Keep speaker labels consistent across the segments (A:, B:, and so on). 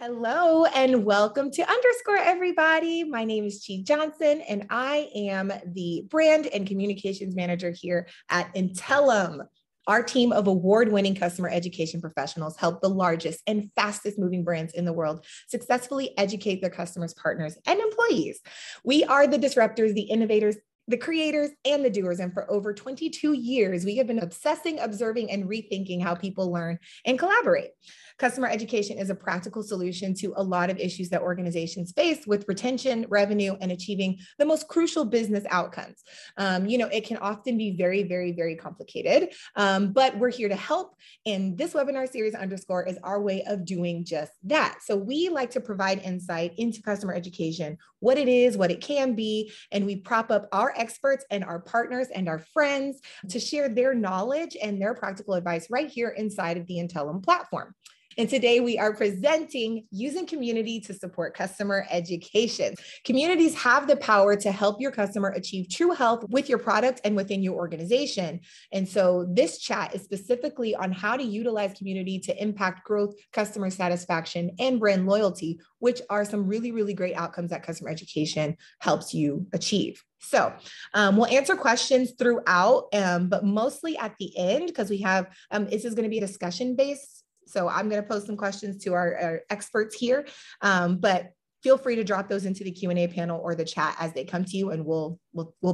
A: Hello and welcome to Underscore everybody. My name is Chi Johnson and I am the brand and communications manager here at Intellum. Our team of award-winning customer education professionals help the largest and fastest moving brands in the world successfully educate their customers, partners, and employees. We are the disruptors, the innovators, the creators, and the doers. And for over 22 years, we have been obsessing, observing, and rethinking how people learn and collaborate. Customer education is a practical solution to a lot of issues that organizations face with retention, revenue, and achieving the most crucial business outcomes. It can often be very, very, very complicated, but we're here to help. And this webinar series Underscore is our way of doing just that. So we like to provide insight into customer education, what it is, what it can be, and we prop up our experts and our partners and our friends to share their knowledge and their practical advice right here inside of the Intellum platform. And today we are presenting using community to support customer education. Communities have the power to help your customer achieve true health with your product and within your organization. And so this chat is specifically on how to utilize community to impact growth, customer satisfaction, and brand loyalty, which are some really, really great outcomes that customer education helps you achieve. So we'll answer questions throughout, but mostly at the end, because we have, this is going to be discussion based. So I'm going to post some questions to our experts here, but feel free to drop those into the Q&A panel or the chat as they come to you, and we'll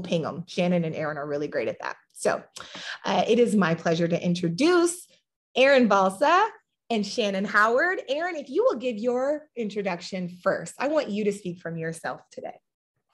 A: ping them. Shannon and Erin are really great at that. So it is my pleasure to introduce Erin Balsa and Shannon Howard. Erin, if you will give your introduction first. I want you to speak from yourself today.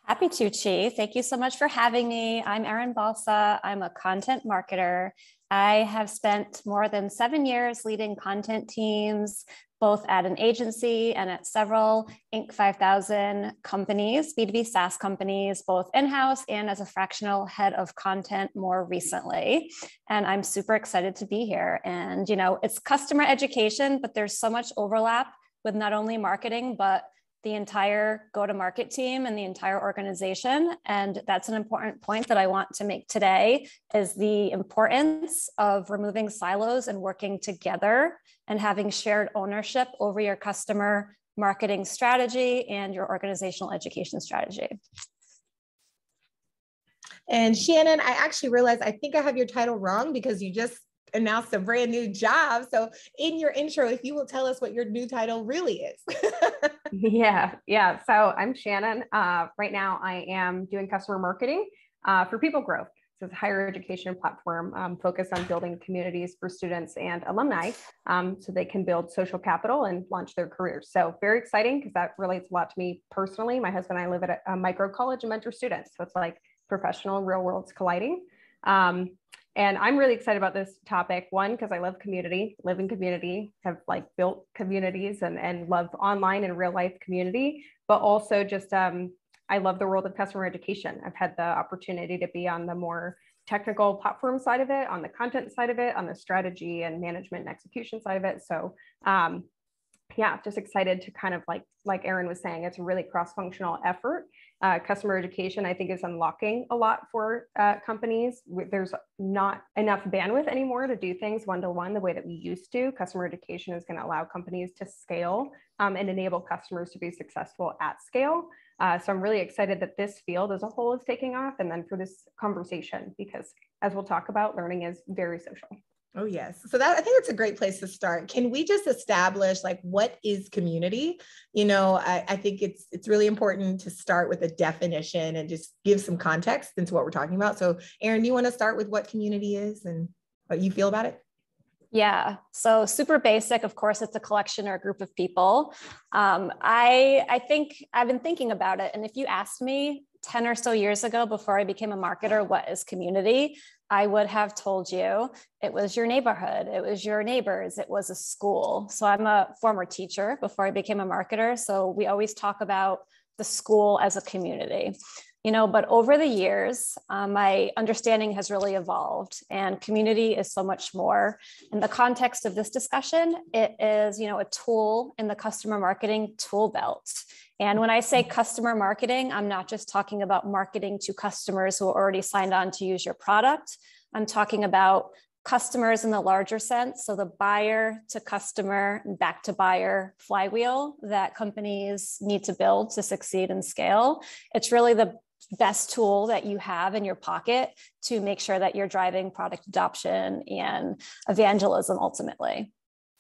B: Happy to, Chi. Thank you so much for having me. I'm Erin Balsa. I'm a content marketer. I have spent more than 7 years leading content teams, both at an agency and at several Inc. 5000 companies, B2B SaaS companies, both in-house and as a fractional head of content more recently. And I'm super excited to be here. And, it's customer education, but there's so much overlap with not only marketing, but the entire go-to-market team and the entire organization. And that's an important point that I want to make today, is the importance of removing silos and working together and having shared ownership over your customer marketing strategy and your organizational education strategy.
A: And Shannon, I actually realized I think I have your title wrong because you just announced a brand new job. So in your intro, if you will tell us what your new title really is.
C: Yeah. So I'm Shannon. Right now I am doing customer marketing for People Growth. So it's a higher education platform focused on building communities for students and alumni so they can build social capital and launch their careers. So very exciting because that relates a lot to me personally. My husband and I live at a micro college and mentor students. So it's like professional and real worlds colliding. And I'm really excited about this topic. One, because I love community, live in community, have built communities and love online and real life community, but also just, I love the world of customer education. I've had the opportunity to be on the more technical platform side of it, on the content side of it, on the strategy and management and execution side of it. So just excited to kind of like Erin was saying, it's a really cross-functional effort. Customer education, I think, is unlocking a lot for companies. There's not enough bandwidth anymore to do things one-to-one the way that we used to. Customer education is going to allow companies to scale and enable customers to be successful at scale. So I'm really excited that this field as a whole is taking off, and then for this conversation, because as we'll talk about, learning is very social.
A: Oh, yes. So I think it's a great place to start. Can we just establish what is community? I think it's really important to start with a definition and just give some context into what we're talking about. So Erin, do you want to start with what community is and what you feel about it?
B: Yeah. So super basic. Of course, it's a collection or a group of people. I think I've been thinking about it. And if you asked me 10 or so years ago, before I became a marketer, what is community? I would have told you it was your neighborhood, it was your neighbors, it was a school. So I'm a former teacher before I became a marketer. So we always talk about the school as a community. But over the years, my understanding has really evolved, and community is so much more. In the context of this discussion, it is, a tool in the customer marketing tool belt. And when I say customer marketing, I'm not just talking about marketing to customers who are already signed on to use your product. I'm talking about customers in the larger sense. So the buyer to customer and back to buyer flywheel that companies need to build to succeed and scale. It's really the best tool that you have in your pocket to make sure that you're driving product adoption and evangelism ultimately.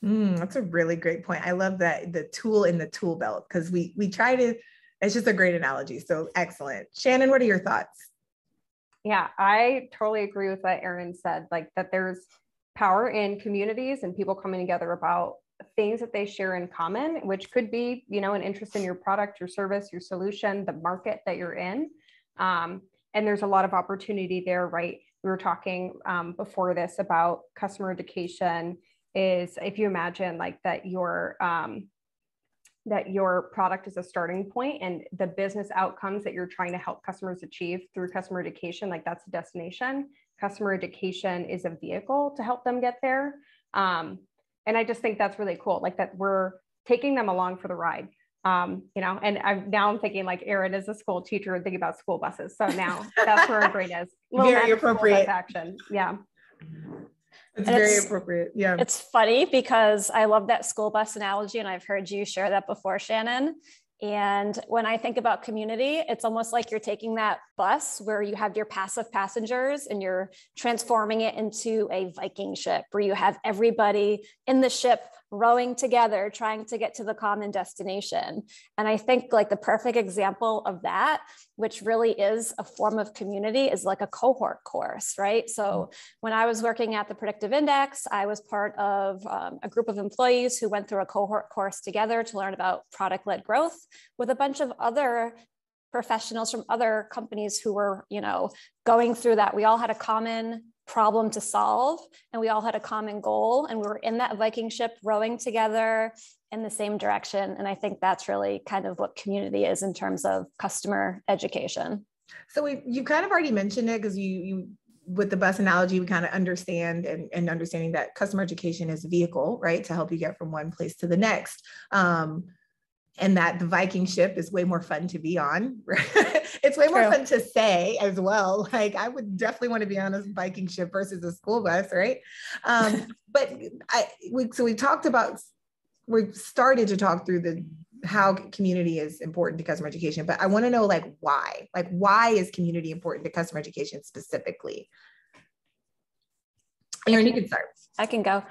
A: That's a really great point. I love that, the tool in the tool belt, because we try to, it's just a great analogy. So excellent. Shannon, what are your thoughts?
C: Yeah, I totally agree with what Erin said, like that there's power in communities and people coming together about things that they share in common, which could be, an interest in your product, your service, your solution, the market that you're in. And there's a lot of opportunity there, right? We were talking before this about customer education. Is if you imagine like that your product is a starting point and the business outcomes that you're trying to help customers achieve through customer education, like that's the destination. Customer education is a vehicle to help them get there. And I just think that's really cool, like that we're taking them along for the ride. And I'm thinking like Erin is a school teacher and thinking about school buses. So now that's where our brain is.
A: Very appropriate
C: Action. Yeah.
A: It's very appropriate. Yeah.
B: It's funny because I love that school bus analogy, and I've heard you share that before, Shannon. And when I think about community, it's almost like you're taking that bus where you have your passive passengers and you're transforming it into a Viking ship where you have everybody in the ship rowing together, trying to get to the common destination. And I think like the perfect example of that, which really is a form of community, is like a cohort course, right? So when I was working at the Predictive Index, I was part of a group of employees who went through a cohort course together to learn about product-led growth with a bunch of other professionals from other companies who were, going through that. We all had a common problem to solve, and we all had a common goal, and we were in that Viking ship rowing together in the same direction. And I think that's really kind of what community is in terms of customer education.
A: So you kind of already mentioned it, because you with the bus analogy, we kind of understand and understanding that customer education is a vehicle, right, to help you get from one place to the next. And that the Viking ship is way more fun to be on. Right? It's way more fun to say as well. Like I would definitely want to be on a Viking ship versus a school bus, right? But we started to talk through how community is important to customer education, but I want to know why is community important to customer education specifically? Erin, you can start.
B: I can go.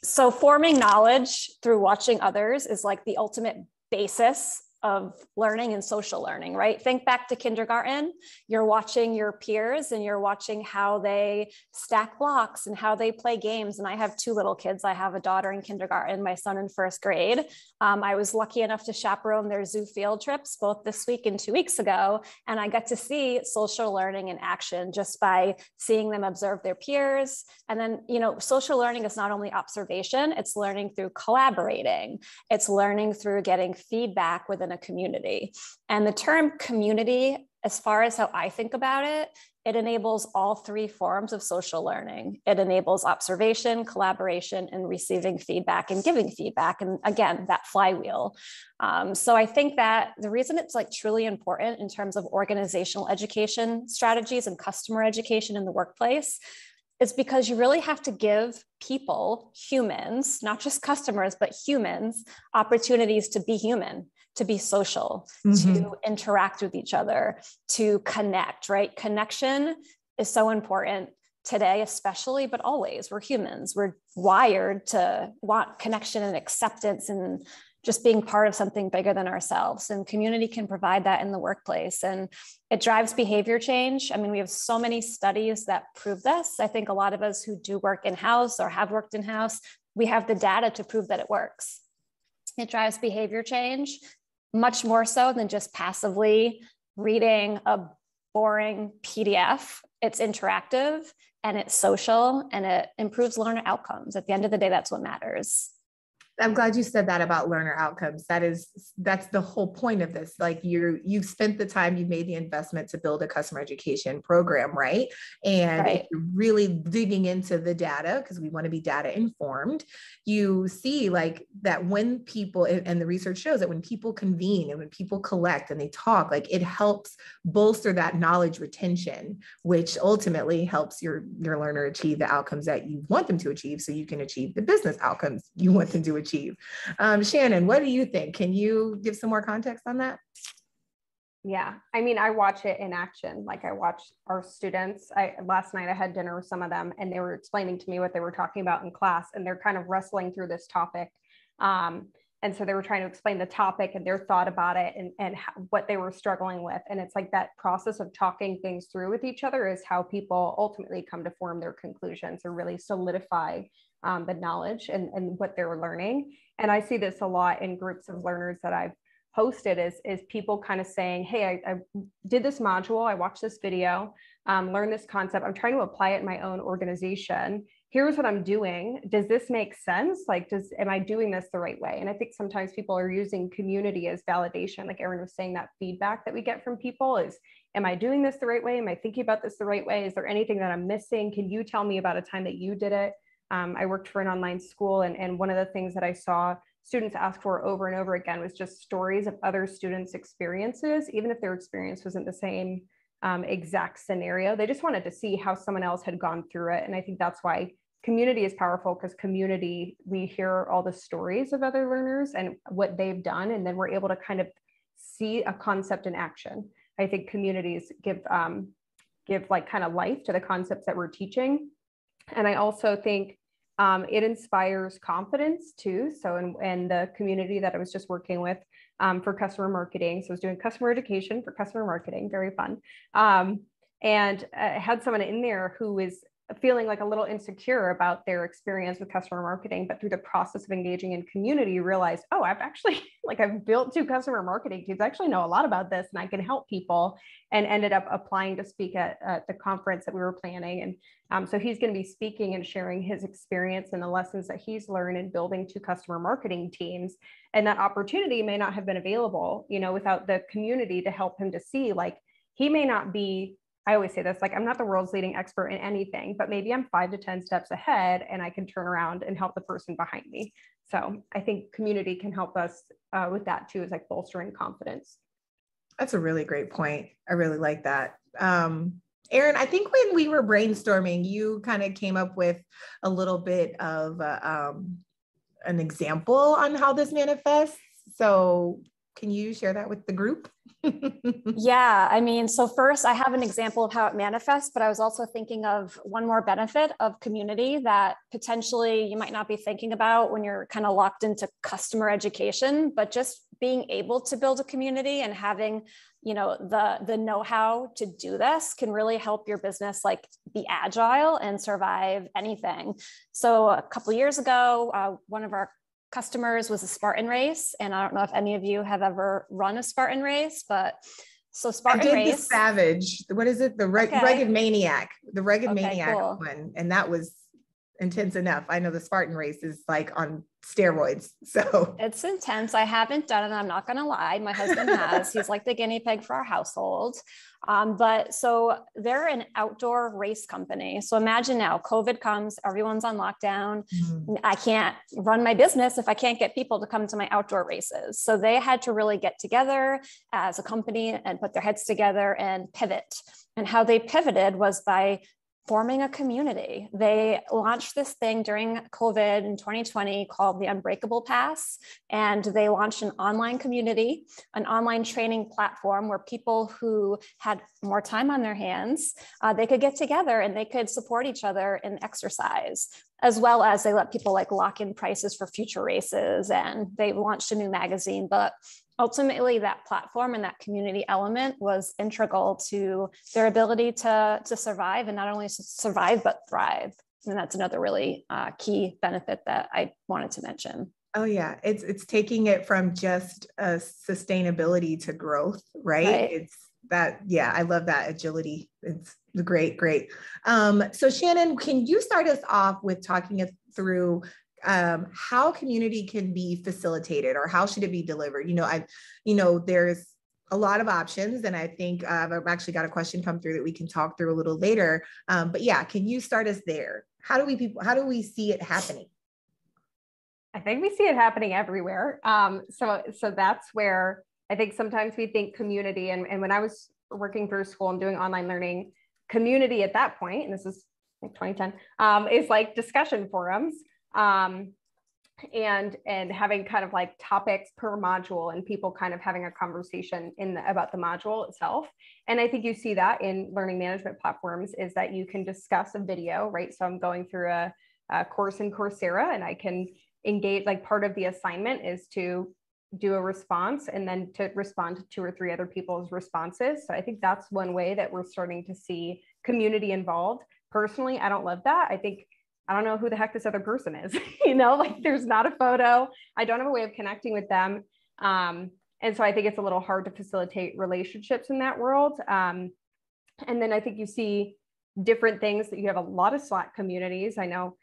B: So forming knowledge through watching others is like the ultimate basis of learning and social learning, right? Think back to kindergarten. You're watching your peers and you're watching how they stack blocks and how they play games. And I have two little kids. I have a daughter in kindergarten, my son in first grade. I was lucky enough to chaperone their zoo field trips both this week and 2 weeks ago. And I got to see social learning in action just by seeing them observe their peers. And then, social learning is not only observation, it's learning through collaborating. It's learning through getting feedback within a community. And the term community, as far as how I think about it, it enables all three forms of social learning. It enables observation, collaboration, and receiving feedback and giving feedback. And again, that flywheel. So I think that the reason it's like truly important in terms of organizational education strategies and customer education in the workplace is because you really have to give people, humans, not just customers, but humans, opportunities to be human, to be social, to interact with each other, to connect, right? Connection is so important today, especially, but always. We're humans. We're wired to want connection and acceptance and just being part of something bigger than ourselves. And community can provide that in the workplace. And it drives behavior change. I mean, we have so many studies that prove this. I think a lot of us who do work in-house or have worked in-house, we have the data to prove that it works. It drives behavior change, much more so than just passively reading a boring PDF. It's interactive and it's social and it improves learner outcomes. At the end of the day, that's what matters.
A: I'm glad you said that about learner outcomes. That's the whole point of this. Like you've spent the time, you've made the investment to build a customer education program, right? And if
B: Right.
A: you're really digging into the data, because we want to be data informed, you see like that when people, and the research shows that when people convene and when people collect and they talk, like it helps bolster that knowledge retention, which ultimately helps your learner achieve the outcomes that you want them to achieve, so you can achieve the business outcomes you want them to achieve. Shannon, what do you think? Can you give some more context on that?
C: Yeah, I mean, I watch it in action. Like I watch our students. Last night I had dinner with some of them and they were explaining to me what they were talking about in class, and they're kind of wrestling through this topic. And so they were trying to explain the topic and their thought about it and what they were struggling with. And it's like that process of talking things through with each other is how people ultimately come to form their conclusions or really solidify the knowledge and what they're learning. And I see this a lot in groups of learners that I've hosted is people kind of saying, hey, I did this module, I watched this video, learned this concept, I'm trying to apply it in my own organization. Here's what I'm doing. Does this make sense? Like, am I doing this the right way? And I think sometimes people are using community as validation. Like Erin was saying, that feedback that we get from people is, am I doing this the right way? Am I thinking about this the right way? Is there anything that I'm missing? Can you tell me about a time that you did it? I worked for an online school, and one of the things that I saw students ask for over and over again was just stories of other students' experiences, even if their experience wasn't the same exact scenario. They just wanted to see how someone else had gone through it. And I think that's why community is powerful, because community, we hear all the stories of other learners and what they've done, and then we're able to kind of see a concept in action. I think communities give like kind of life to the concepts that we're teaching. And I also think it inspires confidence too. So in the community that I was just working with for customer marketing, so I was doing customer education for customer marketing, very fun. And I had someone in there who was feeling like a little insecure about their experience with customer marketing, but through the process of engaging in community, realized, oh, I've built 2 customer marketing teams. I actually know a lot about this and I can help people, and ended up applying to speak at the conference that we were planning. And so he's going to be speaking and sharing his experience and the lessons that he's learned in building 2 customer marketing teams. And that opportunity may not have been available, without the community to help him to see, like, he may not be, I always say this, like, I'm not the world's leading expert in anything, but maybe I'm 5 to 10 steps ahead and I can turn around and help the person behind me. So I think community can help us with that too, is like bolstering confidence.
A: That's a really great point. I really like that. Erin, I think when we were brainstorming, you kind of came up with a little bit of an example on how this manifests. So can you share that with the group?
B: Yeah, I mean, so first I have an example of how it manifests, but I was also thinking of one more benefit of community that potentially you might not be thinking about when you're kind of locked into customer education, but just being able to build a community and having, the know-how to do this can really help your business like be agile and survive anything. So a couple of years ago, one of our customers was a Spartan race. And I don't know if any of you have ever run a Spartan race, but so Spartan
A: I did
B: race.
A: The Savage. What is it? The Rugged Maniac. The Rugged Maniac
B: cool.
A: one. And that was intense enough. I know the Spartan race is like on steroids. So
B: it's intense. I haven't done it. I'm not going to lie. My husband has. He's like the guinea pig for our household. But so they're an outdoor race company. So imagine now COVID comes, everyone's on lockdown. Mm-hmm. I can't run my business if I can't get people to come to my outdoor races. So they had to really get together as a company and put their heads together and pivot. And how they pivoted was by forming a community. They launched this thing during COVID in 2020 called the Unbreakable Pass. And they launched an online community, an online training platform where people who had more time on their hands, they could get together and they could support each other in exercise, as well as they let people like lock in prices for future races. And they launched a new magazine. But ultimately, that platform and that community element was integral to their ability to survive, and not only survive, but thrive. And that's another really key benefit that I wanted to mention.
A: Oh yeah, it's taking it from just sustainability to growth, right? It's that, yeah, I love that agility. It's great. So Shannon, can you start us off with talking us through how community can be facilitated, or how should it be delivered? There's a lot of options, and I think I've actually got a question come through that we can talk through a little later. But yeah, can you start us there? How do we see it happening?
C: I think we see it happening everywhere. So that's where I think sometimes we think community, and when I was working through school and doing online learning, community at that point, and this is like 2010, is like discussion forums, and having kind of like topics per module, and people kind of having a conversation about the module itself. And I think you see that in learning management platforms, is that you can discuss a video, right? So I'm going through a course in Coursera, and I can engage, like part of the assignment is to do a response and then to respond to 2 or 3 other people's responses. So I think that's one way that we're starting to see community involved. Personally, I don't love that. I don't know who the heck this other person is, like there's not a photo. I don't have a way of connecting with them. And so I think it's a little hard to facilitate relationships in that world. And then I think you see different things that you have a lot of Slack communities. I know,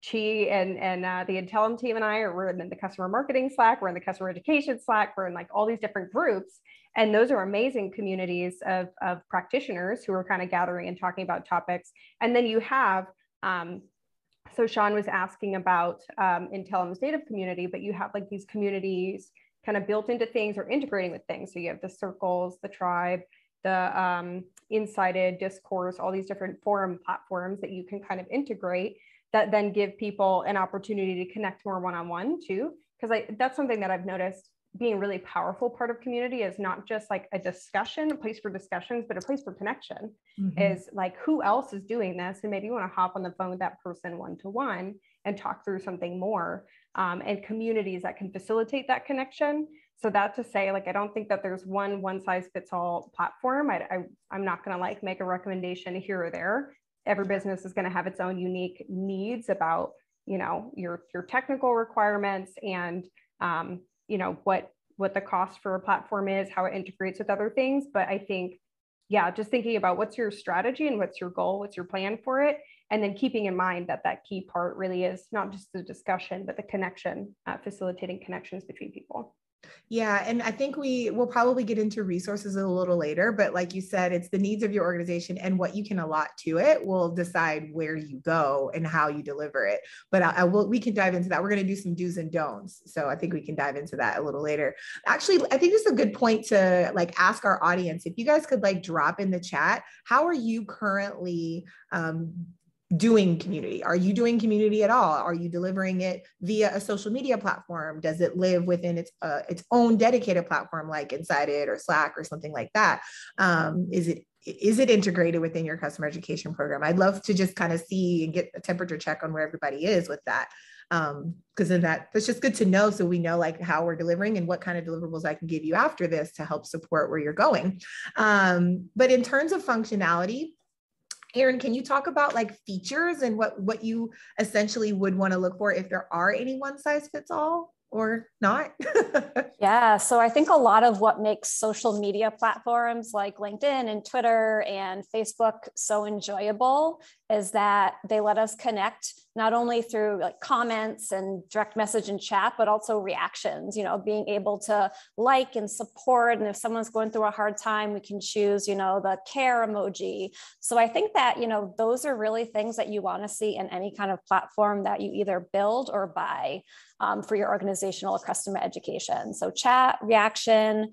C: Chi and the Intellum team and we're in the customer marketing Slack, we're in the customer education Slack, we're in like all these different groups. And those are amazing communities of practitioners who are kind of gathering and talking about topics. And then you have, so Sean was asking about Intellum's native community, but you have like these communities kind of built into things or integrating with things. So you have the circles, the tribe, the Insighted, Discourse, all these different forum platforms that you can kind of integrate that then give people an opportunity to connect more one-on-one too. Because that's something that I've noticed being a really powerful part of community, is not just like a discussion, a place for discussions, but a place for connection. Is like, who else is doing this? And maybe you want to hop on the phone with that person one-to-one and talk through something more, and communities that can facilitate that connection. So that to say, like, I don't think that there's one size fits all platform. I'm not going to like make a recommendation here or there. Every business is going to have its own unique needs about, your technical requirements and, what the cost for a platform is, how it integrates with other things. But I think, just thinking about what's your strategy and what's your goal, what's your plan for it. And then keeping in mind that key part really is not just the discussion, but the connection, facilitating connections between people.
A: Yeah. And I think we'll probably get into resources a little later, but like you said, it's the needs of your organization and what you can allot to it will decide where you go and how you deliver it. But we can dive into that. We're going to do some do's and don'ts. So I think we can dive into that a little later. Actually, I think this is a good point to like ask our audience, if you guys could like drop in the chat, how are you currently doing community? Are you doing community at all? Are you delivering it via a social media platform? Does it live within its own dedicated platform like Insighted or Slack or something like that? Is it integrated within your customer education program? I'd love to just kind of see and get a temperature check on where everybody is with that. Because then that's just good to know, so we know like how we're delivering and what kind of deliverables I can give you after this to help support where you're going. But in terms of functionality, Erin, can you talk about like features and what you essentially would want to look for, if there are any one size fits all or not?
B: Yeah, so I think a lot of what makes social media platforms like LinkedIn and Twitter and Facebook so enjoyable is that they let us connect not only through like comments and direct message and chat, but also reactions, being able to like and support. And if someone's going through a hard time, we can choose, the care emoji. So I think that, those are really things that you want to see in any kind of platform that you either build or buy for your organizational or customer education. So chat, reaction.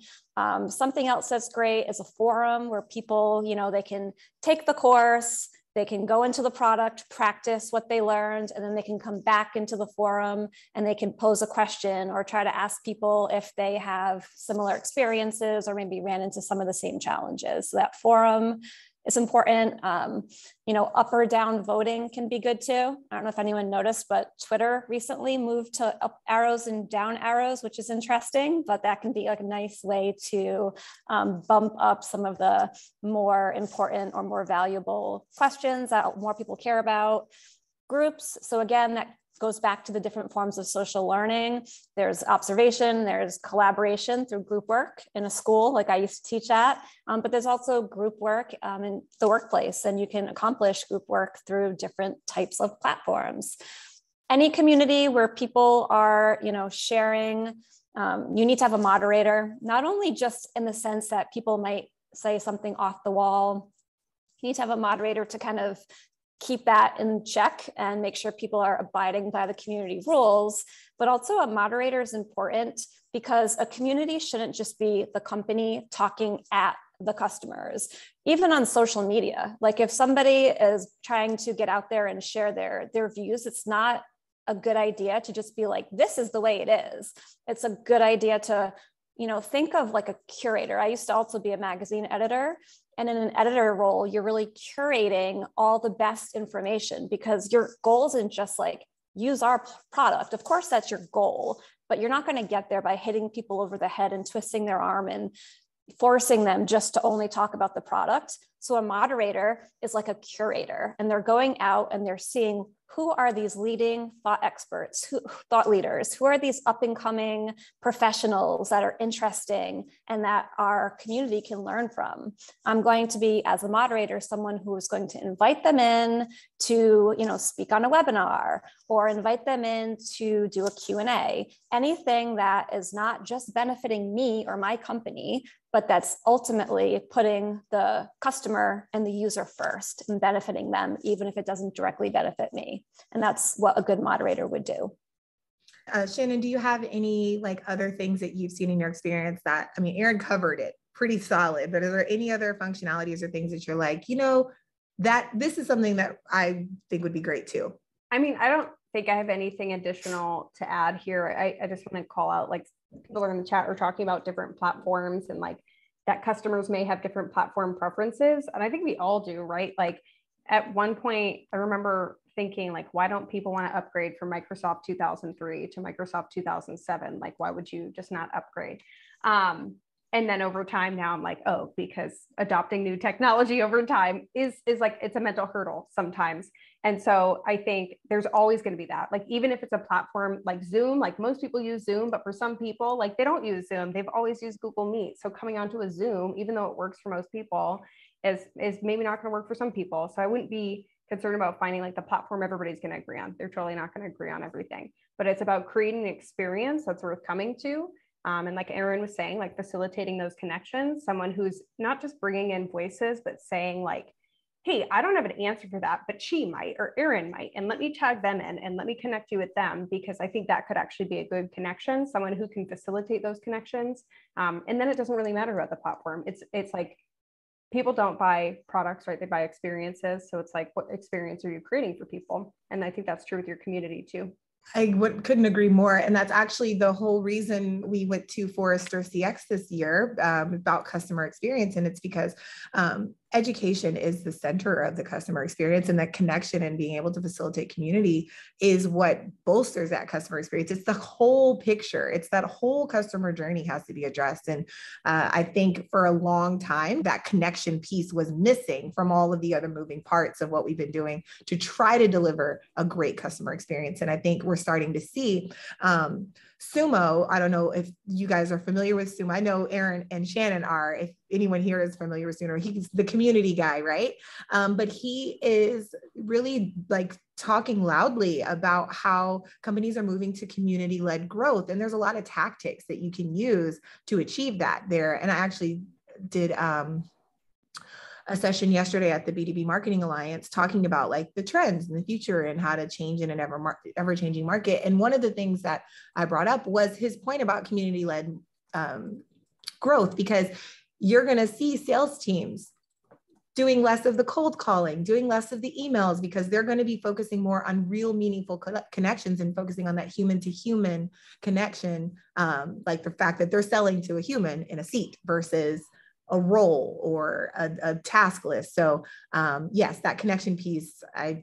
B: Something else that's great is a forum where people, they can take the course, they can go into the product, practice what they learned, and then they can come back into the forum and they can pose a question or try to ask people if they have similar experiences or maybe ran into some of the same challenges. So that forum is important. Up or down voting can be good too. I don't know if anyone noticed, but Twitter recently moved to up arrows and down arrows, which is interesting, but that can be like a nice way to bump up some of the more important or more valuable questions that more people care about. Groups. So again, that goes back to the different forms of social learning. There's observation, there's collaboration through group work in a school, like I used to teach at, but there's also group work in the workplace, and you can accomplish group work through different types of platforms. any community where people are, sharing, you need to have a moderator, not only just in the sense that people might say something off the wall. You need to have a moderator to kind of keep that in check and make sure people are abiding by the community rules. But also a moderator is important because a community shouldn't just be the company talking at the customers, even on social media. Like if somebody is trying to get out there and share their views, it's not a good idea to just be like, this is the way it is. It's a good idea to, think of like a curator. I used to also be a magazine editor. And in an editor role, you're really curating all the best information because your goal isn't just like use our product. Of course, that's your goal, but you're not going to get there by hitting people over the head and twisting their arm and forcing them just to only talk about the product. So a moderator is like a curator, and they're going out and they're seeing who are these leading thought experts, thought leaders, who are these up and coming professionals that are interesting and that our community can learn from. I'm going to be, as a moderator, someone who is going to invite them in to, speak on a webinar or invite them in to do a Q&A, anything that is not just benefiting me or my company, but that's ultimately putting the customer and the user first and benefiting them, even if it doesn't directly benefit me. And that's what a good moderator would do.
A: Shannon, do you have any other things that you've seen in your experience that, Erin covered it pretty solid, but are there any other functionalities or things that you're like, that this is something that I think would be great too?
C: I don't think I have anything additional to add here. I just want to call out, people are in the chat are talking about different platforms and that customers may have different platform preferences. And I think we all do, right? At one point, I remember thinking why don't people want to upgrade from Microsoft 2003 to Microsoft 2007? Why would you just not upgrade? And then over time now I'm oh, because adopting new technology over time is it's a mental hurdle sometimes. And so I think there's always going to be that, even if it's a platform like Zoom, most people use Zoom, but for some people, they don't use Zoom. They've always used Google Meet. So coming onto a Zoom, even though it works for most people, is maybe not going to work for some people. So I wouldn't be concerned about finding the platform everybody's going to agree on. They're totally not going to agree on everything, but it's about creating an experience that's worth coming to. And like Erin was saying, facilitating those connections, someone who's not just bringing in voices, but saying hey, I don't have an answer for that, but she might, or Erin might, and let me tag them in and let me connect you with them, because I think that could actually be a good connection, someone who can facilitate those connections. And then it doesn't really matter about the platform. It's people don't buy products, right? They buy experiences. So it's what experience are you creating for people? And I think that's true with your community too.
A: Couldn't agree more. And that's actually the whole reason we went to Forrester CX this year about customer experience. And it's because education is the center of the customer experience, and that connection and being able to facilitate community is what bolsters that customer experience. It's the whole picture. It's that whole customer journey has to be addressed. And I think for a long time, that connection piece was missing from all of the other moving parts of what we've been doing to try to deliver a great customer experience. And I think we're starting to see Sumo. I don't know if you guys are familiar with Sumo. I know Erin and Shannon are. If anyone here is familiar with Sumo, he's the community guy, right? But he is really talking loudly about how companies are moving to community-led growth. And there's a lot of tactics that you can use to achieve that there. And I actually did a session yesterday at the B2B Marketing Alliance talking about the trends in the future and how to change in an ever-changing market. And one of the things that I brought up was his point about community-led growth, because you're going to see sales teams doing less of the cold calling, doing less of the emails, because they're going to be focusing more on real meaningful connections and focusing on that human to human connection, the fact that they're selling to a human in a seat versus a role or a task list. So yes, that connection piece, I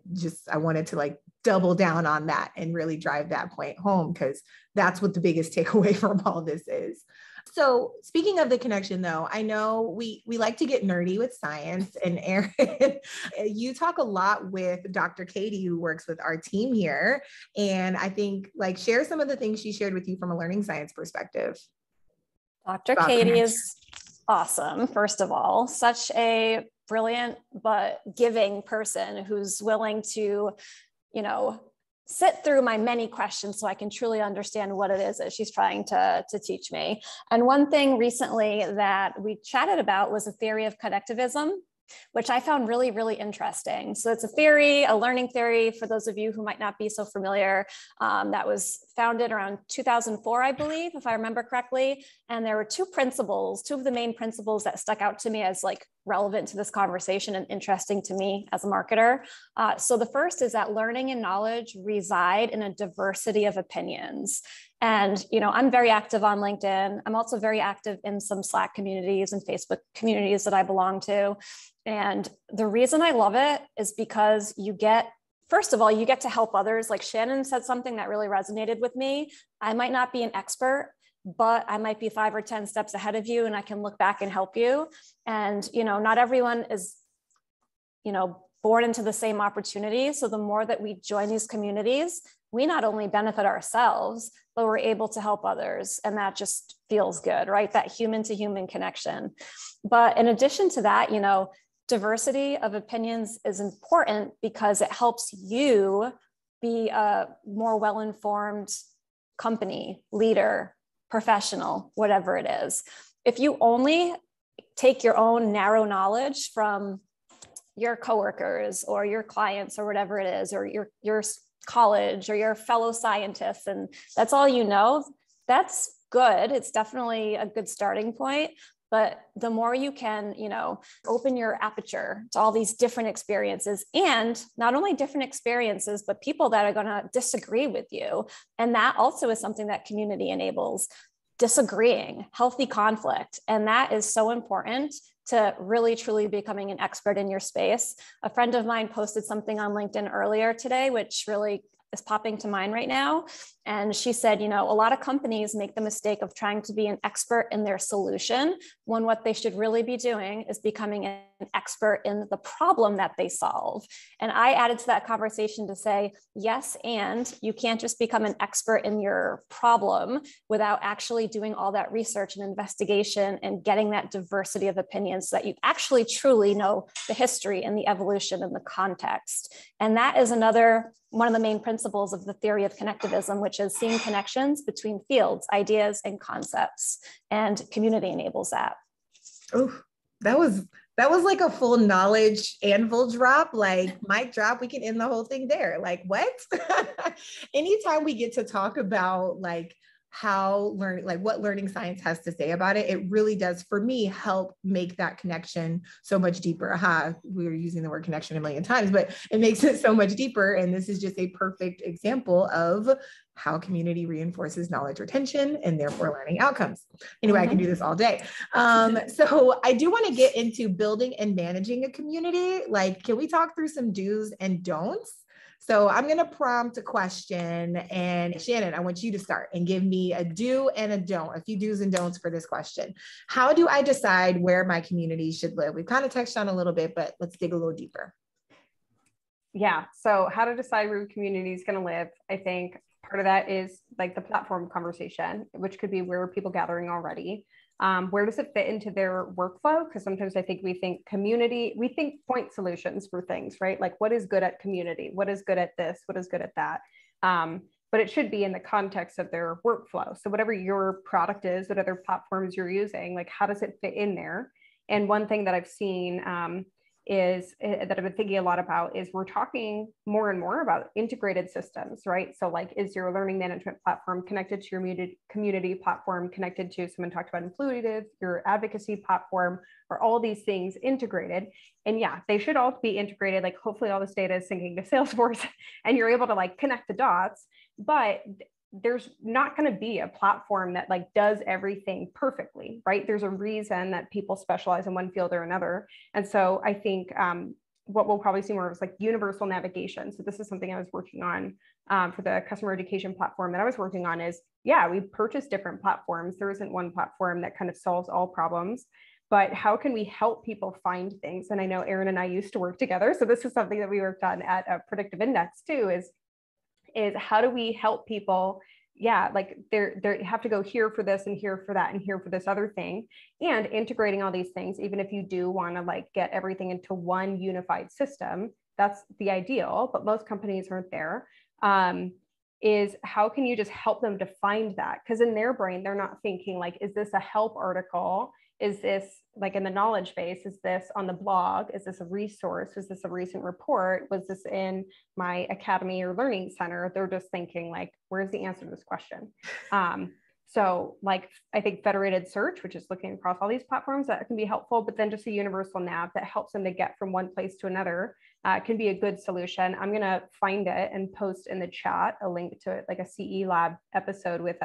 A: wanted to double down on that and really drive that point home, because that's what the biggest takeaway from all this is. So speaking of the connection though, I know we like to get nerdy with science, and Erin, you talk a lot with Dr. Katie, who works with our team here. And I think share some of the things she shared with you from a learning science perspective.
B: Dr. Katie is awesome. First of all, such a brilliant but giving person who's willing to, sit through my many questions so I can truly understand what it is that she's trying to teach me. And one thing recently that we chatted about was the theory of connectivism, which I found really, really interesting. So it's a theory, a learning theory, for those of you who might not be so familiar, that was founded around 2004, I believe, if I remember correctly. And there were two of the main principles that stuck out to me as like relevant to this conversation and interesting to me as a marketer. So the first is that learning and knowledge reside in a diversity of opinions. And, I'm very active on LinkedIn. I'm also very active in some Slack communities and Facebook communities that I belong to. And the reason I love it is because first of all, you get to help others. Like Shannon said something that really resonated with me. I might not be an expert, but I might be 5 or 10 steps ahead of you, and I can look back and help you. And, not everyone is, born into the same opportunity. So the more that we join these communities, we not only benefit ourselves, but we're able to help others. And that just feels good, right? That human to human connection. But in addition to that, diversity of opinions is important because it helps you be a more well-informed company, leader, professional, whatever it is. If you only take your own narrow knowledge from your coworkers or your clients or whatever it is, or your college or your fellow scientists, and that's all that's good. It's definitely a good starting point. But the more you can, open your aperture to all these different experiences, and not only different experiences, but people that are going to disagree with you. And that also is something that community enables: disagreeing, healthy conflict. And that is so important to really, truly becoming an expert in your space. A friend of mine posted something on LinkedIn earlier today, which really is popping to mind right now. And she said, a lot of companies make the mistake of trying to be an expert in their solution, when what they should really be doing is becoming an expert in the problem that they solve. And I added to that conversation to say, yes, and you can't just become an expert in your problem without actually doing all that research and investigation and getting that diversity of opinions, so that you actually truly know the history and the evolution and the context. And that is one of the main principles of the theory of connectivism, which is seeing connections between fields, ideas, and concepts. And community enables that.
A: Oh, that was like a full knowledge anvil drop, like mic drop. We can end the whole thing there. Like, what? Anytime we get to talk about like what learning science has to say about it, it really does, for me, help make that connection so much deeper. We were using the word connection a million times, but it makes it so much deeper. And this is just a perfect example of how community reinforces knowledge retention and therefore learning outcomes. Anyway, I can do this all day. So I do want to get into building and managing a community. Like, can we talk through some do's and don'ts? So I'm going to prompt a question, and Shannon, I want you to start and give me a do and a don't, a few do's and don'ts for this question. How do I decide where my community should live? We've kind of touched on a little bit, but let's dig a little deeper.
C: Yeah. So how to decide where your community is going to live. I think part of that is like the platform conversation, which could be where are people gathering already? Where does it fit into their workflow? Because sometimes I think we think point solutions for things, right? Like, what is good at community? What is good at this? What is good at that? But it should be in the context of their workflow. So whatever your product is, what other platforms you're using, like how does it fit in there? And one thing that I've seen that I've been thinking a lot about is we're talking more and more about integrated systems, right? So like, is your learning management platform connected to your community platform, connected to, someone talked about Influitive, your advocacy platform, or all these things integrated? And yeah, they should all be integrated. Like hopefully all this data is syncing to Salesforce and you're able to like connect the dots, but there's not going to be a platform that like does everything perfectly, right? There's a reason that people specialize in one field or another. And so I think what we'll probably see more of is like universal navigation. So this is something I was working on for the customer education platform that I was working on is, yeah, we purchased different platforms. There isn't one platform that kind of solves all problems, but how can we help people find things? And I know Erin and I used to work together. So this is something that we worked on at Predictive Index too, is how do we help people? Yeah, like they have to go here for this and here for that and here for this other thing, and integrating all these things. Even if you do want to like get everything into one unified system, that's the ideal, but most companies aren't there. is how can you just help them to find that? Because in their brain, they're not thinking like, is this a help article? Is this like in the knowledge base? Is this on the blog? Is this a resource? Was this a recent report? Was this in my academy or learning center? They're just thinking like, where's the answer to this question? So like, I think federated search, which is looking across all these platforms, that can be helpful, but then just a universal nav that helps them to get from one place to another can be a good solution. I'm going to find it and post in the chat a link to it, like a CE Lab episode with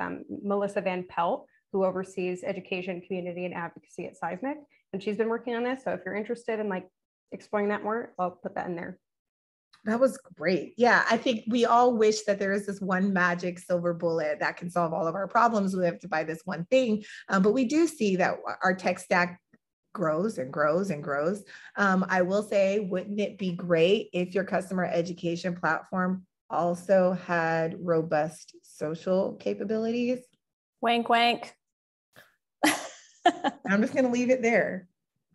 C: Melissa Van Pelt, who oversees education, community, and advocacy at Seismic. And she's been working on this. So if you're interested in like exploring that more, I'll put that in there.
A: That was great. Yeah, I think we all wish that there is this one magic silver bullet that can solve all of our problems. We have to buy this one thing. But we do see that our tech stack grows and grows and grows. I will say, wouldn't it be great if your customer education platform also had robust social capabilities?
B: Wink, wink.
A: I'm just going to leave it there.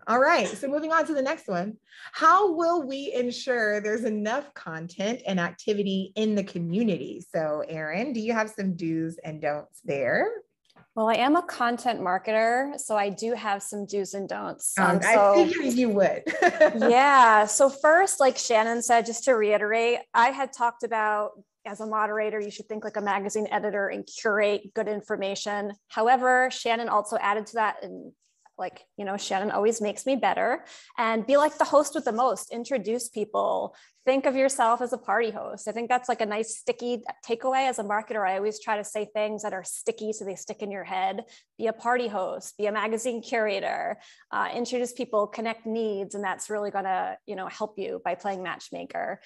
A: All right, so moving on to the next one. How will we ensure there's enough content and activity in the community? So Erin, do you have some do's and don'ts there?
B: Well, I am a content marketer, so I do have some do's and don'ts.
A: I figured you would.
B: Yeah, so first, like Shannon said, just to reiterate, I had talked about as a moderator, you should think like a magazine editor and curate good information. However, Shannon also added to that, and like, you know, Shannon always makes me better, and be like the host with the most, introduce people, think of yourself as a party host. I think that's like a nice sticky takeaway. As a marketer, I always try to say things that are sticky so they stick in your head. Be a party host, be a magazine curator, introduce people, connect needs, and that's really gonna, you know, help you by playing matchmaker.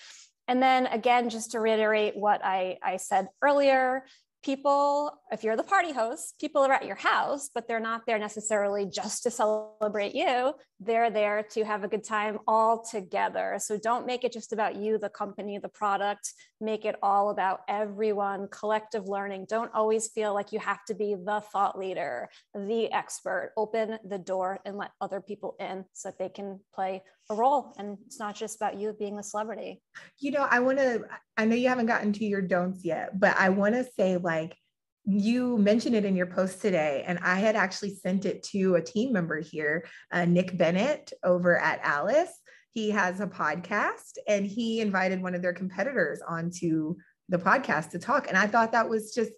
B: And then again, just to reiterate what I said earlier, people, if you're the party host, people are at your house, but they're not there necessarily just to celebrate you. They're there to have a good time all together. So don't make it just about you, the company, the product. Make it all about everyone, collective learning. Don't always feel like you have to be the thought leader, the expert. Open the door and let other people in so that they can play a role. And it's not just about you being the celebrity.
A: You know, I know you haven't gotten to your don'ts yet, but I want to say, like, you mentioned it in your post today, and I had actually sent it to a team member here, Nick Bennett over at Alice. He has a podcast, and he invited one of their competitors onto the podcast to talk. And I thought that was just,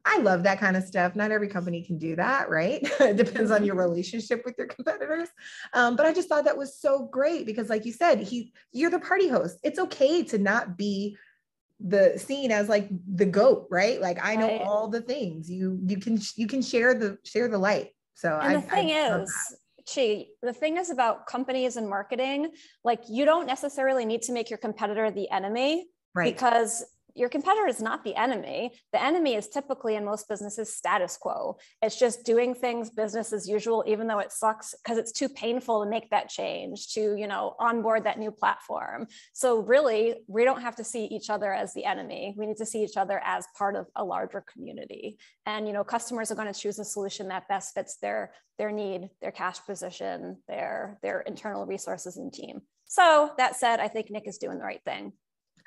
A: I love that kind of stuff. Not every company can do that, right? It depends on your relationship with your competitors. But I just thought that was so great because, like you said, you're the party host. It's okay to not be the seen as like the GOAT, right? Like, I know all the things. You can share the light. So
B: and the thing is about companies and marketing, like, you don't necessarily need to make your competitor the enemy, right? Because your competitor is not the enemy. The enemy is typically in most businesses status quo. It's just doing things business as usual, even though it sucks because it's too painful to make that change, to, you know, onboard that new platform. So really, we don't have to see each other as the enemy. We need to see each other as part of a larger community. And, you know, customers are going to choose a solution that best fits their need, their cash position, their internal resources and team. So that said, I think Nick is doing the right thing.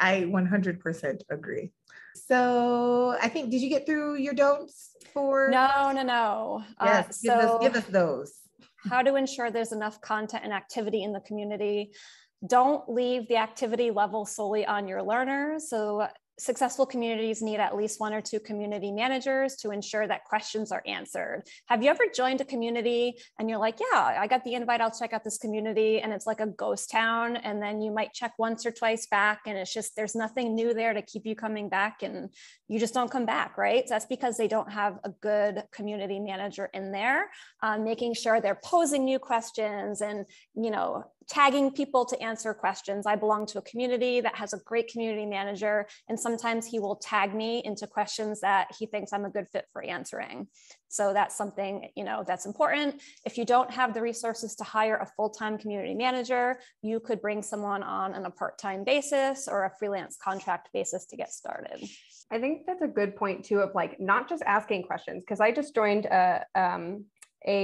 A: I 100% agree. So I think, did you get through your don'ts for?
B: No.
A: Yes, give us those.
B: How to ensure there's enough content and activity in the community. Don't leave the activity level solely on your learners. So successful communities need at least 1 or 2 community managers to ensure that questions are answered. Have you ever joined a community and you're like, yeah, I got the invite, I'll check out this community, and it's like a ghost town, and then you might check once or twice back and it's just, there's nothing new there to keep you coming back and you just don't come back, right? So that's because they don't have a good community manager in there, making sure they're posing new questions and, you know, tagging people to answer questions. I belong to a community that has a great community manager, and sometimes he will tag me into questions that he thinks I'm a good fit for answering. So that's something, you know, that's important. If you don't have the resources to hire a full-time community manager, you could bring someone on a part-time basis or a freelance contract basis to get started.
C: I think that's a good point too, of like, not just asking questions, because I just joined a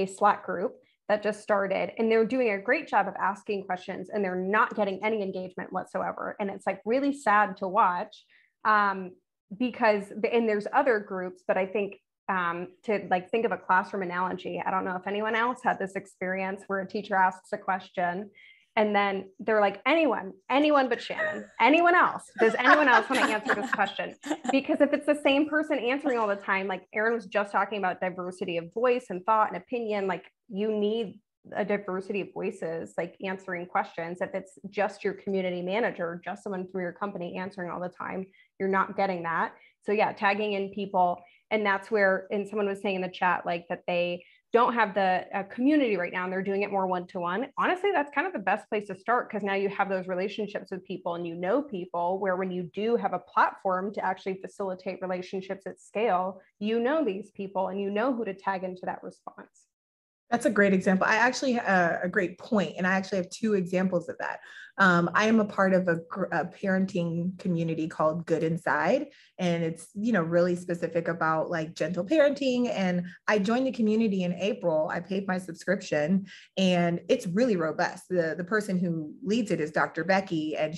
C: Slack group that just started, and they're doing a great job of asking questions and they're not getting any engagement whatsoever. And it's like really sad to watch. Because, and there's other groups, but I think to like think of a classroom analogy, I don't know if anyone else had this experience where a teacher asks a question and then they're like, anyone but Shannon, anyone else? Does anyone else want to answer this question? Because if it's the same person answering all the time, like Erin was just talking about diversity of voice and thought and opinion, like you need a diversity of voices, like answering questions. If it's just your community manager, just someone from your company answering all the time, you're not getting that. So yeah, tagging in people. And that's where, and someone was saying in the chat, like that they don't have the community right now and they're doing it more one-to-one. Honestly, that's kind of the best place to start, because now you have those relationships with people and you know people, where when you do have a platform to actually facilitate relationships at scale, you know these people and you know who to tag into that response.
A: That's a great example. I actually a great point, and I actually have two examples of that. I am a part of a parenting community called Good Inside, and it's really specific about like gentle parenting. And I joined the community in April. I paid my subscription, and it's really robust. The person who leads it is Dr. Becky, and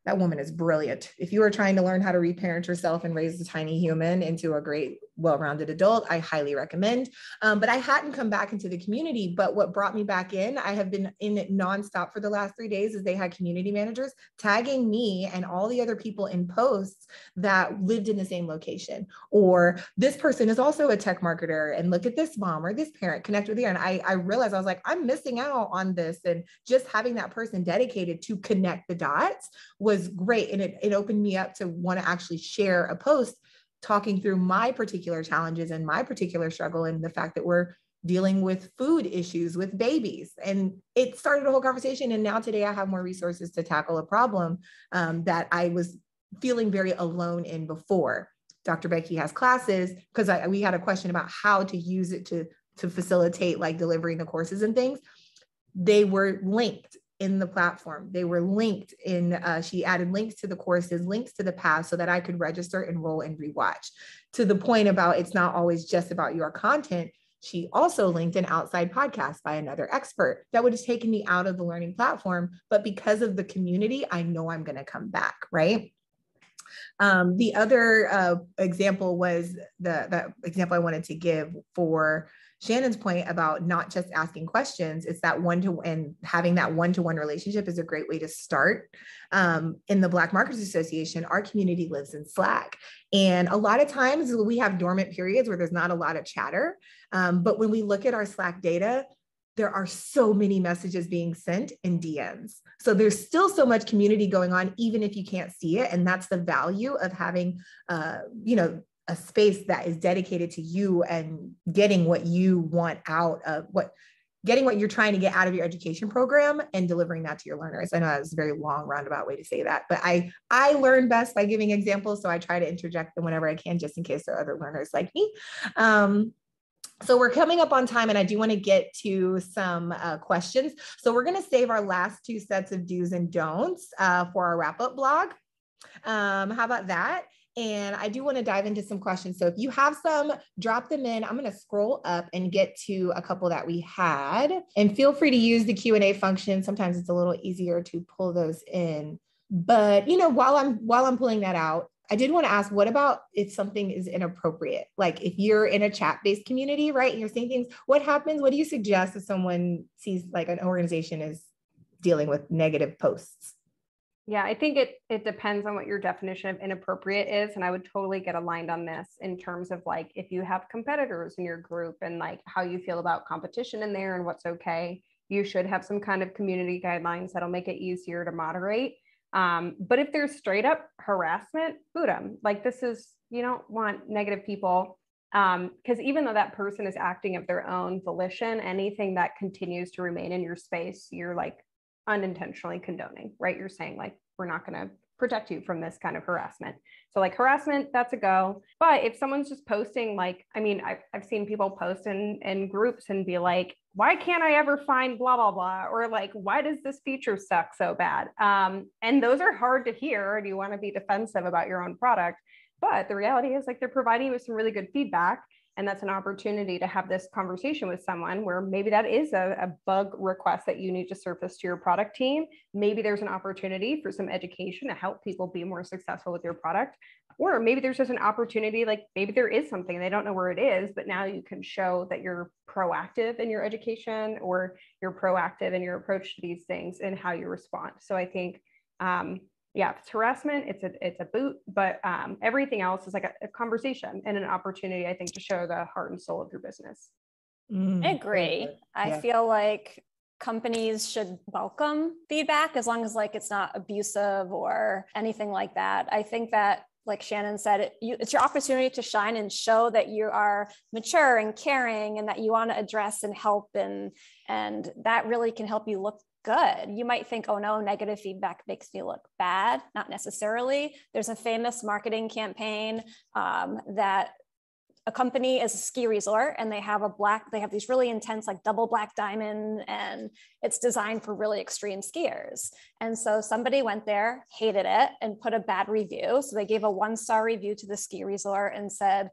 A: that woman is brilliant. If you are trying to learn how to reparent yourself and raise a tiny human into a great, well-rounded adult, I highly recommend. But I hadn't come back into the community, but what brought me back in, I have been in it nonstop for the last 3 days, is they had community managers tagging me and all the other people in posts that lived in the same location. Or this person is also a tech marketer, and look at this mom or this parent, connect with you. And I realized, I was like, I'm missing out on this. And just having that person dedicated to connect the dots was great. And it opened me up to want to actually share a post talking through my particular challenges and my particular struggle, and the fact that we're dealing with food issues with babies. And it started a whole conversation. And now today I have more resources to tackle a problem that I was feeling very alone in before. Dr. Becky has classes, because we had a question about how to use it to facilitate like delivering the courses and things. They were linked in the platform. They were linked in, she added links to the courses, links to the path, so that I could register, enroll, and rewatch. To the point about it's not always just about your content. She also linked an outside podcast by another expert that would have taken me out of the learning platform. But because of the community, I know I'm going to come back, right? The other example was the example I wanted to give for Shannon's point about not just asking questions. It's that and having that one-to-one relationship is a great way to start. In the Black Marketers Association, our community lives in Slack. And a lot of times we have dormant periods where there's not a lot of chatter. But when we look at our Slack data, there are so many messages being sent in DMs. So there's still so much community going on, even if you can't see it. And that's the value of having, a space that is dedicated to you and getting what you want out of getting what you're trying to get out of your education program and delivering that to your learners. I know that was a very long roundabout way to say that, but I learn best by giving examples. So I try to interject them whenever I can, just in case there are other learners like me. So we're coming up on time, and I do want to get to some questions. So we're going to save our last two sets of do's and don'ts for our wrap-up blog. How about that? And I do want to dive into some questions. So if you have some, drop them in. I'm going to scroll up and get to a couple that we had. And feel free to use the Q&A function. Sometimes it's a little easier to pull those in. But while I'm pulling that out, I did want to ask, what about if something is inappropriate? Like if you're in a chat-based community, right, and you're saying things, what happens? What do you suggest if someone sees like an organization is dealing with negative posts?
C: Yeah, I think it depends on what your definition of inappropriate is. And I would totally get aligned on this in terms of like, if you have competitors in your group and like how you feel about competition in there and what's okay, you should have some kind of community guidelines that'll make it easier to moderate. But if there's straight up harassment, boot them. Like you don't want negative people. Because even though that person is acting of their own volition, anything that continues to remain in your space, you're like unintentionally condoning, right? You're saying like, we're not going to protect you from this kind of harassment. So like harassment, that's a go. But if someone's just posting like, I mean, I've seen people post in groups and be like, why can't I ever find blah, blah, blah? Or like, why does this feature suck so bad? And those are hard to hear, and you want to be defensive about your own product. But the reality is like, they're providing you with some really good feedback. And that's an opportunity to have this conversation with someone where maybe that is a bug request that you need to surface to your product team. Maybe there's an opportunity for some education to help people be more successful with your product. Or maybe there's just an opportunity, like maybe there is something, they don't know where it is, but now you can show that you're proactive in your education, or you're proactive in your approach to these things and how you respond. So I think, yeah, if it's harassment, it's a boot, but everything else is like a conversation and an opportunity, I think, to show the heart and soul of your business.
B: I agree. I feel like companies should welcome feedback as long as like it's not abusive or anything like that. I think that, like Shannon said, it's your opportunity to shine and show that you are mature and caring and that you want to address and help, and that really can help you look good. You might think, oh no, negative feedback makes me look bad. Not necessarily. There's a famous marketing campaign that a company is a ski resort, and they have these really intense, like double black diamond, and it's designed for really extreme skiers. And so somebody went there, hated it, and put a bad review. So they gave a 1-star review to the ski resort and said,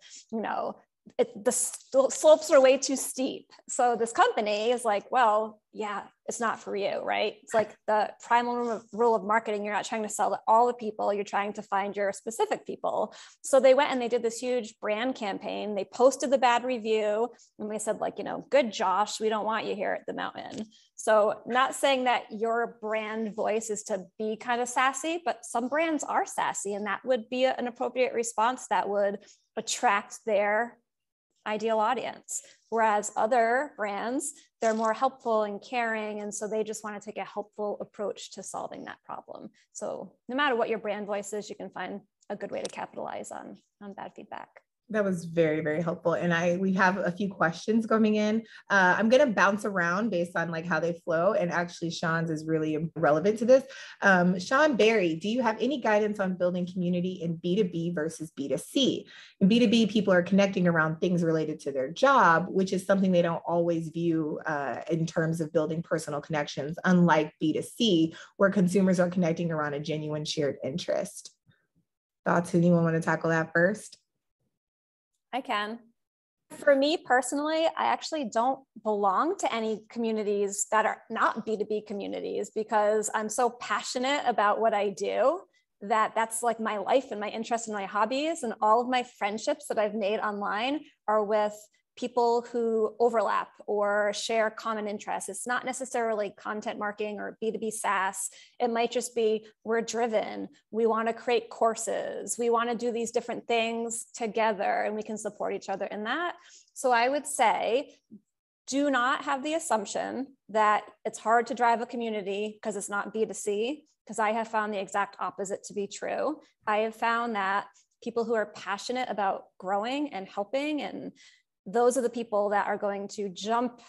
B: the slopes are way too steep. So this company is like, well, yeah, it's not for you, right? It's like the primal rule of marketing. You're not trying to sell to all the people. You're trying to find your specific people. So they went and they did this huge brand campaign. They posted the bad review and they said, like, good Josh, we don't want you here at the mountain. So not saying that your brand voice is to be kind of sassy, but some brands are sassy, and that would be an appropriate response that would attract their ideal audience. Whereas other brands, they're more helpful and caring. And so they just want to take a helpful approach to solving that problem. So no matter what your brand voice is, you can find a good way to capitalize on bad feedback.
A: That was very, very helpful. And we have a few questions coming in. I'm going to bounce around based on like how they flow. And actually Sean's is really relevant to this. Sean Barry, do you have any guidance on building community in B2B versus B2C? In B2B, people are connecting around things related to their job, which is something they don't always view in terms of building personal connections, unlike B2C, where consumers are connecting around a genuine shared interest. Thoughts? Anyone want to tackle that first?
B: I can. For me personally, I actually don't belong to any communities that are not B2B communities, because I'm so passionate about what I do that that's like my life and my interests and my hobbies. And all of my friendships that I've made online are with people who overlap or share common interests. It's not necessarily content marketing or B2B SaaS. It might just be, we're driven. We want to create courses. We want to do these different things together, and we can support each other in that. So I would say, do not have the assumption that it's hard to drive a community because it's not B2C, because I have found the exact opposite to be true. I have found that people who are passionate about growing and helping, and those are the people that are going to jump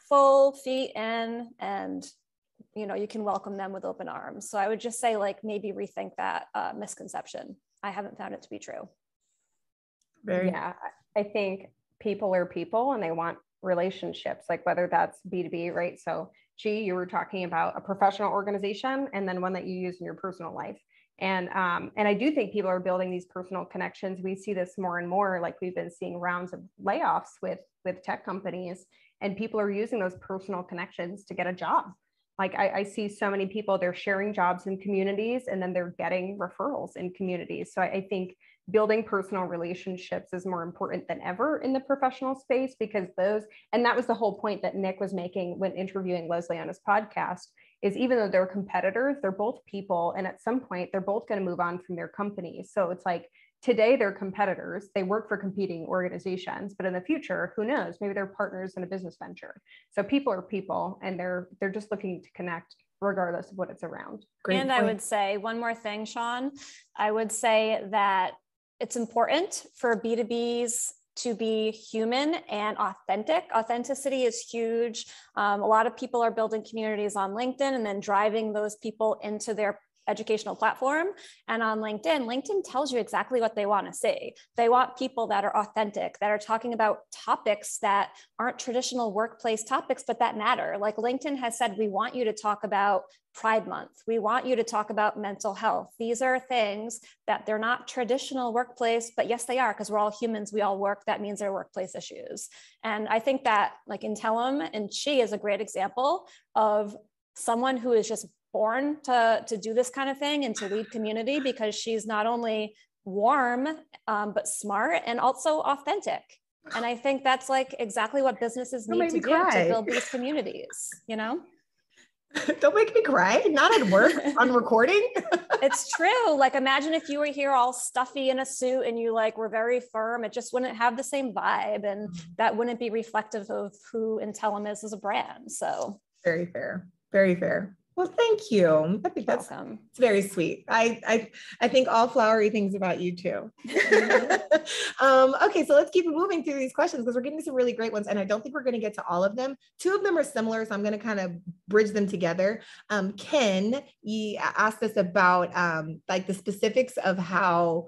B: full feet in, and you can welcome them with open arms. So I would just say, like, maybe rethink that misconception. I haven't found it to be true.
C: Yeah, I think people are people and they want relationships, like whether that's B2B, right? So you were talking about a professional organization and then one that you use in your personal life. And I do think people are building these personal connections. We see this more and more, like we've been seeing rounds of layoffs with tech companies, and people are using those personal connections to get a job. Like I see so many people, they're sharing jobs in communities and then they're getting referrals in communities. So I think building personal relationships is more important than ever in the professional space, because and that was the whole point that Nick was making when interviewing Leslie on his podcast, is even though they're competitors, they're both people. And at some point, they're both going to move on from their companies. So it's like, today they're competitors, they work for competing organizations, but in the future, who knows, maybe they're partners in a business venture. So people are people, and they're just looking to connect regardless of what it's around.
B: Great point. I would say one more thing, Sean. I would say that it's important for B2Bs to be human and authentic. Authenticity is huge. A lot of people are building communities on LinkedIn and then driving those people into their educational platform. And on LinkedIn tells you exactly what they want to see. They want people that are authentic, that are talking about topics that aren't traditional workplace topics, but that matter. Like LinkedIn has said, we want you to talk about Pride Month. We want you to talk about mental health. These are things that they're not traditional workplace, but yes, they are, because we're all humans. We all work. That means they're workplace issues. And I think that like Intellum, and she is a great example of someone who is just born to do this kind of thing and to lead community, because she's not only warm, but smart and also authentic. And I think that's like exactly what businesses need to do to build these communities, you know?
A: Don't make me cry. Not at work on recording.
B: It's true. Like imagine if you were here all stuffy in a suit and you like were very firm, it just wouldn't have the same vibe, and that wouldn't be reflective of who Intellum is as a brand. So very fair.
A: Very fair. Well, thank you. I think it's very sweet. I think all flowery things about you too. Okay, so let's keep moving through these questions because we're getting some really great ones, and I don't think we're going to get to all of them. Two of them are similar, so I'm going to kind of bridge them together. Ken, he asked us about like the specifics of how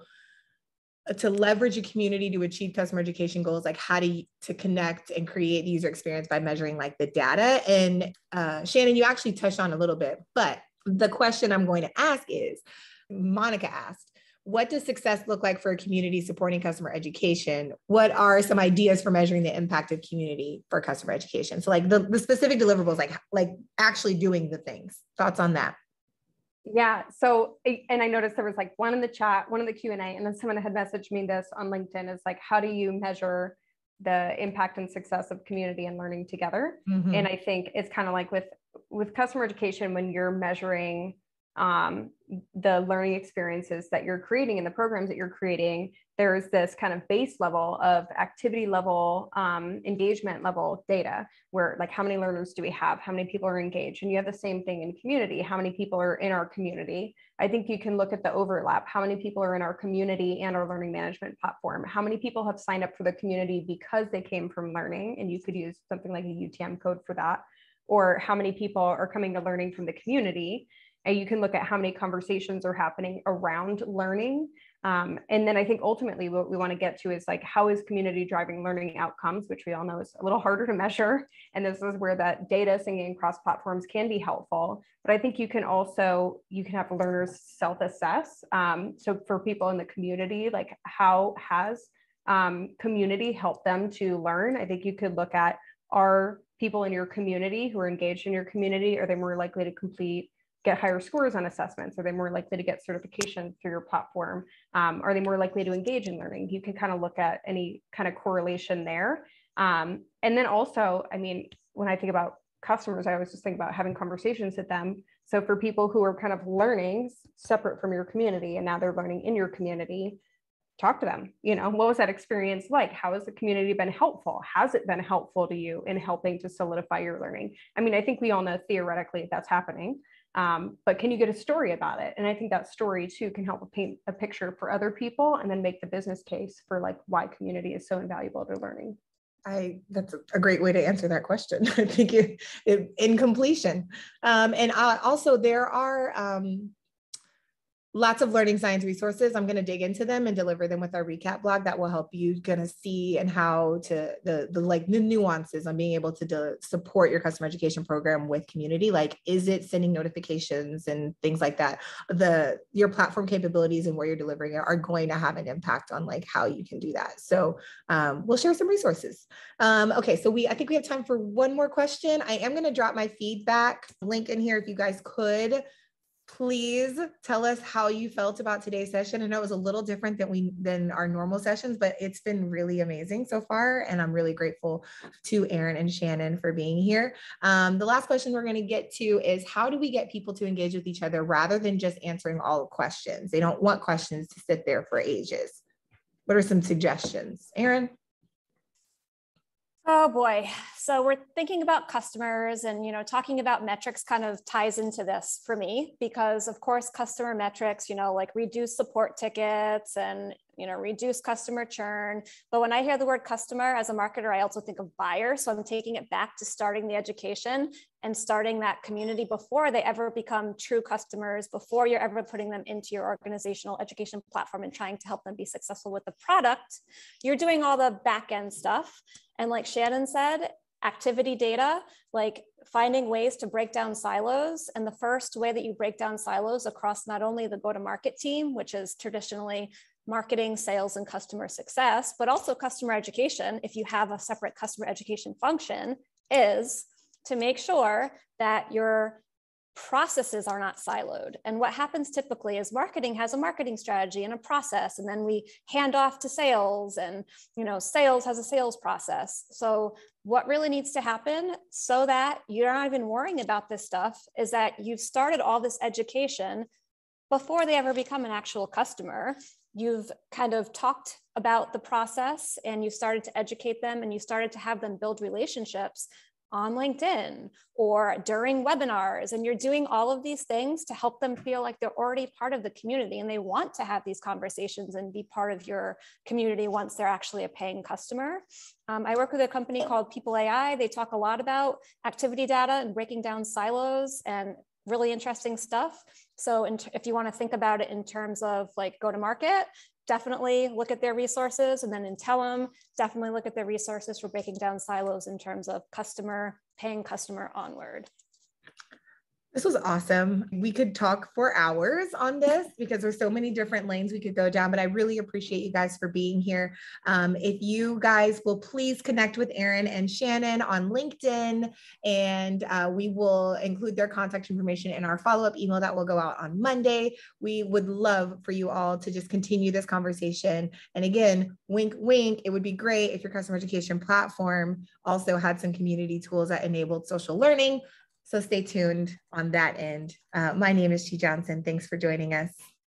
A: to leverage a community to achieve customer education goals, like how to connect and create the user experience by measuring like the data. And Shannon, you actually touched on a little bit, but the question I'm going to ask is, Monica asked, what does success look like for a community supporting customer education? What are some ideas for measuring the impact of community for customer education? So like the specific deliverables, like actually doing the things. Thoughts on that?
C: Yeah. So, and I noticed there was like one in the chat, one in the Q&A, and then someone had messaged me this on LinkedIn is like, how do you measure the impact and success of community and learning together? Mm-hmm. And I think it's kind of like with customer education, when you're measuring the learning experiences that you're creating and the programs that you're creating, there's this kind of base level of activity level, engagement level data, where like how many learners do we have, how many people are engaged, and you have the same thing in community, how many people are in our community. I think you can look at the overlap, how many people are in our community and our learning management platform, how many people have signed up for the community because they came from learning, and you could use something like a UTM code for that, or how many people are coming to learning from the community. And you can look at how many conversations are happening around learning. And then I think ultimately what we want to get to is like, how is community driving learning outcomes, which we all know is a little harder to measure. And this is where that data syncing across platforms can be helpful. But I think you can have learners self-assess. So for people in the community, like how has community helped them to learn? I think you could look at, are people in your community who are engaged in your community, are they more likely to get higher scores on assessments? Are they more likely to get certifications through your platform? Are they more likely to engage in learning? You can kind of look at any kind of correlation there. And then also, I mean, when I think about customers, I always just think about having conversations with them. So for people who are kind of learning separate from your community, and now they're learning in your community, talk to them. You know, what was that experience like? How has the community been helpful? Has it been helpful to you in helping to solidify your learning? I mean, I think we all know theoretically that's happening. But can you get a story about it? And I think that story too can help paint a picture for other people, and then make the business case for like why community is so invaluable to learning.
A: That's a great way to answer that question. I think in completion. And also there are lots of learning science resources. I'm going to dig into them and deliver them with our recap blog that will help you kind of see and how to the nuances on being able to support your customer education program with community. Like, is it sending notifications and things like that? Your platform capabilities and where you're delivering it are going to have an impact on like how you can do that. So we'll share some resources. Okay, so I think we have time for one more question. I am going to drop my feedback link in here if you guys could. Please tell us how you felt about today's session. I know it was a little different than our normal sessions, but it's been really amazing so far. And I'm really grateful to Erin and Shannon for being here. The last question we're going to get to is, how do we get people to engage with each other rather than just answering all questions? They don't want questions to sit there for ages. What are some suggestions? Erin?
B: Oh boy. So we're thinking about customers, and, talking about metrics kind of ties into this for me, because of course, customer metrics, like reduced support tickets and reduce customer churn. But when I hear the word customer as a marketer, I also think of buyer. So I'm taking it back to starting the education and starting that community before they ever become true customers, before you're ever putting them into your organizational education platform and trying to help them be successful with the product. You're doing all the back end stuff. And like Shannon said, activity data, like finding ways to break down silos. And the first way that you break down silos across not only the go-to-market team, which is traditionally marketing, sales, and customer success, but also customer education, if you have a separate customer education function, is to make sure that your processes are not siloed. And what happens typically is marketing has a marketing strategy and a process, and then we hand off to sales, and sales has a sales process. So what really needs to happen so that you're not even worrying about this stuff is that you've started all this education before they ever become an actual customer. You've kind of talked about the process and you started to educate them, and you started to have them build relationships on LinkedIn or during webinars. And you're doing all of these things to help them feel like they're already part of the community and they want to have these conversations and be part of your community once they're actually a paying customer. I work with a company called People AI. They talk a lot about activity data and breaking down silos and really interesting stuff. So if you want to think about it in terms of like go to market, definitely look at their resources. And then Intellum, definitely look at their resources for breaking down silos in terms of paying customer onward.
A: This was awesome. We could talk for hours on this because there's so many different lanes we could go down, but I really appreciate you guys for being here. If you guys will please connect with Erin and Shannon on LinkedIn, and we will include their contact information in our follow-up email that will go out on Monday. We would love for you all to just continue this conversation. And again, wink, wink, it would be great if your customer education platform also had some community tools that enabled social learning. So stay tuned on that end. My name is Chi Johnson. Thanks for joining us.